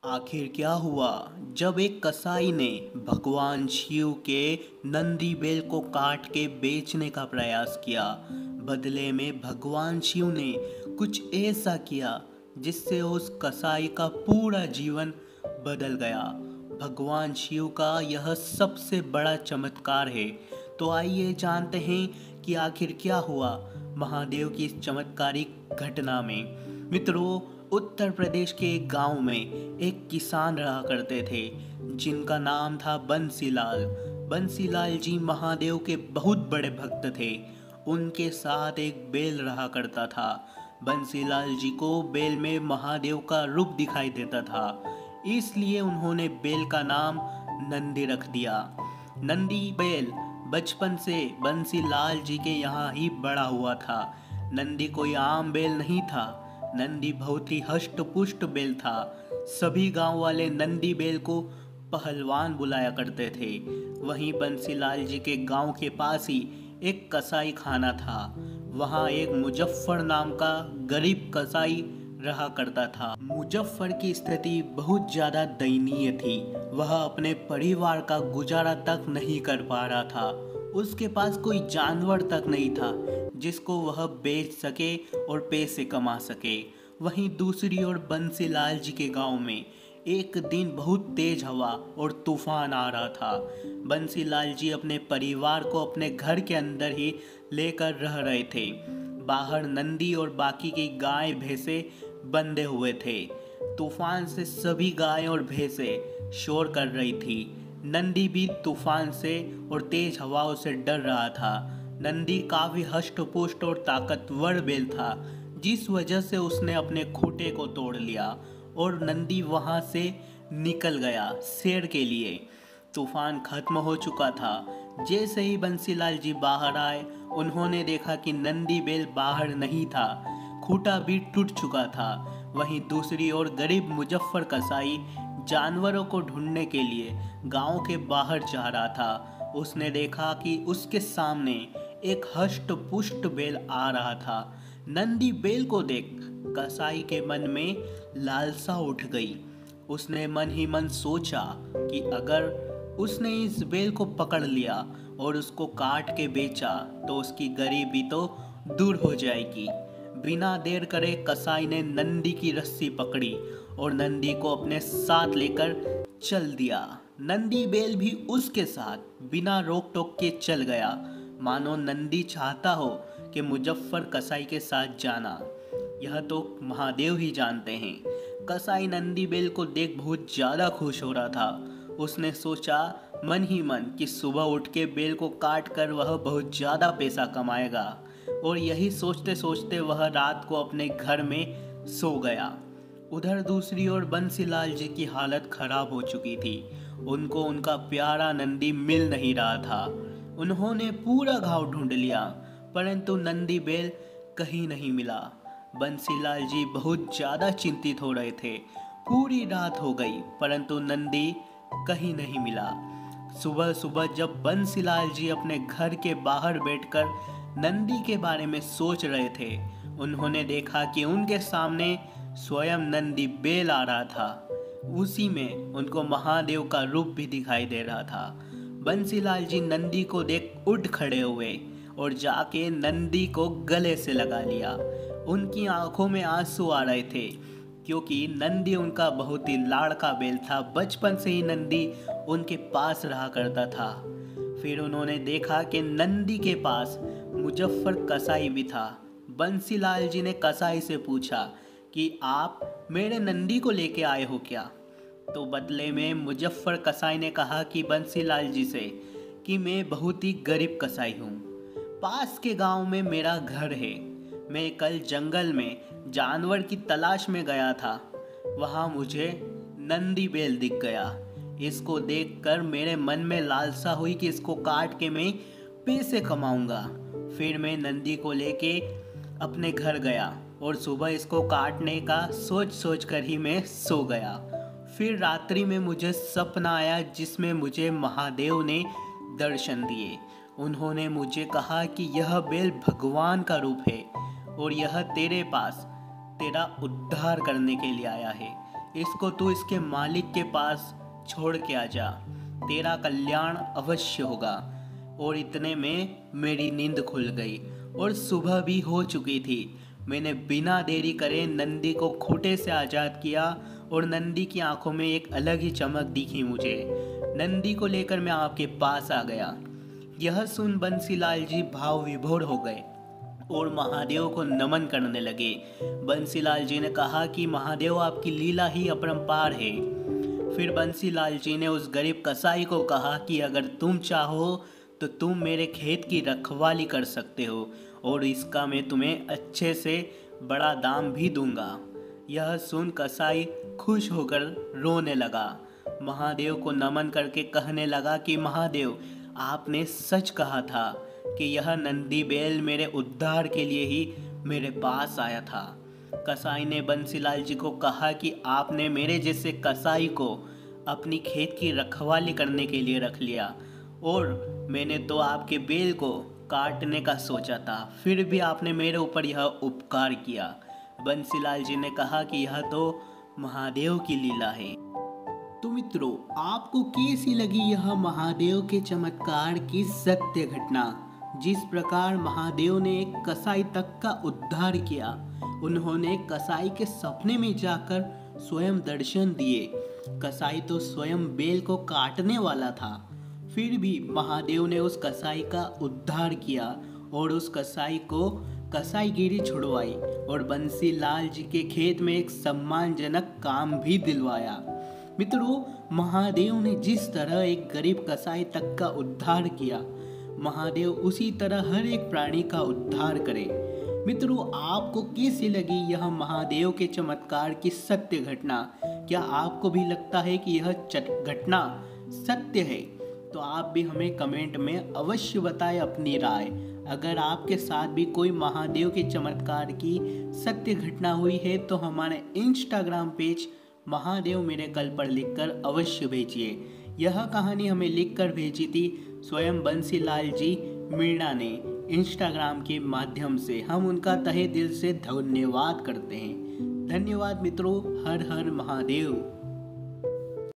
आखिर क्या हुआ जब एक कसाई ने भगवान शिव के नंदी बेल को काट के बेचने का प्रयास किया। बदले में भगवान शिव ने कुछ ऐसा किया जिससे उस कसाई का पूरा जीवन बदल गया। भगवान शिव का यह सबसे बड़ा चमत्कार है। तो आइए जानते हैं कि आखिर क्या हुआ महादेव की इस चमत्कारिक घटना में। मित्रों, उत्तर प्रदेश के एक गांव में एक किसान रहा करते थे जिनका नाम था बंसीलाल। बंसीलाल जी महादेव के बहुत बड़े भक्त थे। उनके साथ एक बैल रहा करता था। बंसीलाल जी को बैल में महादेव का रूप दिखाई देता था, इसलिए उन्होंने बैल का नाम नंदी रख दिया। नंदी बैल बचपन से बंसीलाल जी के यहाँ ही बड़ा हुआ था। नंदी कोई आम बैल नहीं था। नंदी बहुत ही हष्ट पुष्ट बैल था। सभी गांव वाले नंदी बैल को पहलवान बुलाया करते थे। वहीं बंसीलाल जी के गांव के पास ही एक कसाई खाना था। वहां एक मुजफ्फर नाम का गरीब कसाई रहा करता था। मुजफ्फर की स्थिति बहुत ज्यादा दयनीय थी। वह अपने परिवार का गुजारा तक नहीं कर पा रहा था। उसके पास कोई जानवर तक नहीं था जिसको वह बेच सके और पैसे कमा सके। वहीं दूसरी ओर बंसीलाल जी के गांव में एक दिन बहुत तेज हवा और तूफान आ रहा था। बंसीलाल जी अपने परिवार को अपने घर के अंदर ही लेकर रह रहे थे। बाहर नंदी और बाकी की गाय भैंसे बंधे हुए थे। तूफान से सभी गाय और भैंसे शोर कर रही थी। नंदी भी तूफान से और तेज हवाओं से डर रहा था। नंदी काफी हष्ट पुष्ट और ताकतवर बैल था, जिस वजह से उसने अपने खूंटे को तोड़ लिया और नंदी वहां से निकल गया सैर के लिए। तूफान खत्म हो चुका था। जैसे ही बंसीलाल जी बाहर आए, उन्होंने देखा कि नंदी बैल बाहर नहीं था, खूंटा भी टूट चुका था। वहीं दूसरी ओर गरीब मुजफ्फर कसाई जानवरों को ढूंढने के लिए गांव के बाहर जा रहा था। उसने देखा कि उसके सामने एक हष्ट पुष्ट बैल आ रहा था। नंदी बैल को देख कसाई के मन में लालसा उठ गई। उसने मन ही मन सोचा कि अगर उसने इस बैल को पकड़ लिया और उसको काट के बेचा तो उसकी गरीबी तो दूर हो जाएगी। बिना देर करे कसाई ने नंदी की रस्सी पकड़ी और नंदी को अपने साथ लेकर चल दिया। नंदी बैल भी उसके साथ बिना रोक टोक के चल गया, मानो नंदी चाहता हो कि मुजफ्फर कसाई के साथ जाना। यह तो महादेव ही जानते हैं। कसाई नंदी बैल को देख बहुत ज़्यादा खुश हो रहा था। उसने सोचा मन ही मन कि सुबह उठ के बैल को काट कर वह बहुत ज़्यादा पैसा कमाएगा। और यही सोचते सोचते वह रात को अपने घर में सो गया। उधर दूसरी ओर बंसीलाल जी की हालत खराब हो चुकी थी। उनको उनका प्यारा नंदी मिल नहीं रहा था। उन्होंने पूरा गांव ढूंढ लिया, परंतु नंदी बैल कहीं नहीं मिला। बंसीलाल जी बहुत ज़्यादा चिंतित हो रहे थे। पूरी रात हो गई, परंतु नंदी कहीं नहीं मिला। सुबह सुबह जब बंसीलाल जी अपने घर के बाहर बैठकर नंदी के बारे में सोच रहे थे, उन्होंने देखा कि उनके सामने स्वयं नंदी बैल आ रहा था। उसी में उनको महादेव का रूप भी दिखाई दे रहा था। बंसीलाल जी नंदी को देख उठ खड़े हुए और जाके नंदी को गले से लगा लिया। उनकी आंखों में आंसू आ रहे थे, क्योंकि नंदी उनका बहुत ही लाड़का बैल था। बचपन से ही नंदी उनके पास रहा करता था। फिर उन्होंने देखा कि नंदी के पास मुजफ्फर कसाई भी था। बंसीलाल जी ने कसाई से पूछा कि आप मेरे नंदी को लेके आए हो क्या? तो बदले में मुजफ्फर कसाई ने कहा कि बंसीलाल जी से कि मैं बहुत ही गरीब कसाई हूँ। पास के गांव में मेरा घर है। मैं कल जंगल में जानवर की तलाश में गया था। वहाँ मुझे नंदी बैल दिख गया। इसको देखकर मेरे मन में लालसा हुई कि इसको काट के मैं पैसे कमाऊंगा। फिर मैं नंदी को लेके अपने घर गया और सुबह इसको काटने का सोच सोच कर ही मैं सो गया। फिर रात्रि में मुझे सपना आया जिसमें मुझे महादेव ने दर्शन दिए। उन्होंने मुझे कहा कि यह बैल भगवान का रूप है और यह तेरे पास तेरा उद्धार करने के लिए आया है। इसको तू इसके मालिक के पास छोड़ के आ जा, तेरा कल्याण अवश्य होगा। और इतने में मेरी नींद खुल गई और सुबह भी हो चुकी थी। मैंने बिना देरी करे नंदी को खूंटे से आज़ाद किया और नंदी की आंखों में एक अलग ही चमक दिखी मुझे। नंदी को लेकर मैं आपके पास आ गया। यह सुन बंसीलाल जी भाव विभोर हो गए और महादेव को नमन करने लगे। बंसीलाल जी ने कहा कि महादेव आपकी लीला ही अपरंपार है। फिर बंसीलाल जी ने उस गरीब कसाई को कहा कि अगर तुम चाहो तो तुम मेरे खेत की रखवाली कर सकते हो और इसका मैं तुम्हें अच्छे से बड़ा दाम भी दूंगा। यह सुन कसाई खुश होकर रोने लगा। महादेव को नमन करके कहने लगा कि महादेव, आपने सच कहा था कि यह नंदी बैल मेरे उद्धार के लिए ही मेरे पास आया था। कसाई ने बंसीलाल जी को कहा कि आपने मेरे जैसे कसाई को अपनी खेत की रखवाली करने के लिए रख लिया और मैंने तो आपके बैल को काटने का सोचा था, फिर भी आपने मेरे ऊपर यह उपकार किया। बंसीलाल जी ने कहा कि यह तो महादेव की लीला है। तो मित्रों, आपको कैसी लगी यह महादेव के चमत्कार की सत्य घटना? जिस प्रकार महादेव ने एक कसाई तक का उद्धार किया, उन्होंने कसाई के सपने में जाकर स्वयं दर्शन दिए। कसाई तो स्वयं बैल को काटने वाला था, फिर भी महादेव ने उस कसाई का उद्धार किया और उस कसाई को कसाईगिरी छुड़वाई और बंसीलाल जी के खेत में एक सम्मानजनक काम भी दिलवाया। मित्रों, महादेव ने जिस तरह एक गरीब कसाई तक का उद्धार किया, महादेव उसी तरह हर एक प्राणी का उद्धार करे। मित्रों, आपको कैसी लगी यह महादेव के चमत्कार की सत्य घटना? क्या आपको भी लगता है कि यह घटना सत्य है? तो आप भी हमें कमेंट में अवश्य बताएं अपनी राय। अगर आपके साथ भी कोई महादेव के चमत्कार की सत्य घटना हुई है तो हमारे इंस्टाग्राम पेज महादेव मिरेकल पर लिखकर अवश्य भेजिए। यह कहानी हमें लिखकर भेजी थी स्वयं बंसीलाल जी मीणा ने इंस्टाग्राम के माध्यम से। हम उनका तहे दिल से धन्यवाद करते हैं। धन्यवाद मित्रों। हर हर महादेव।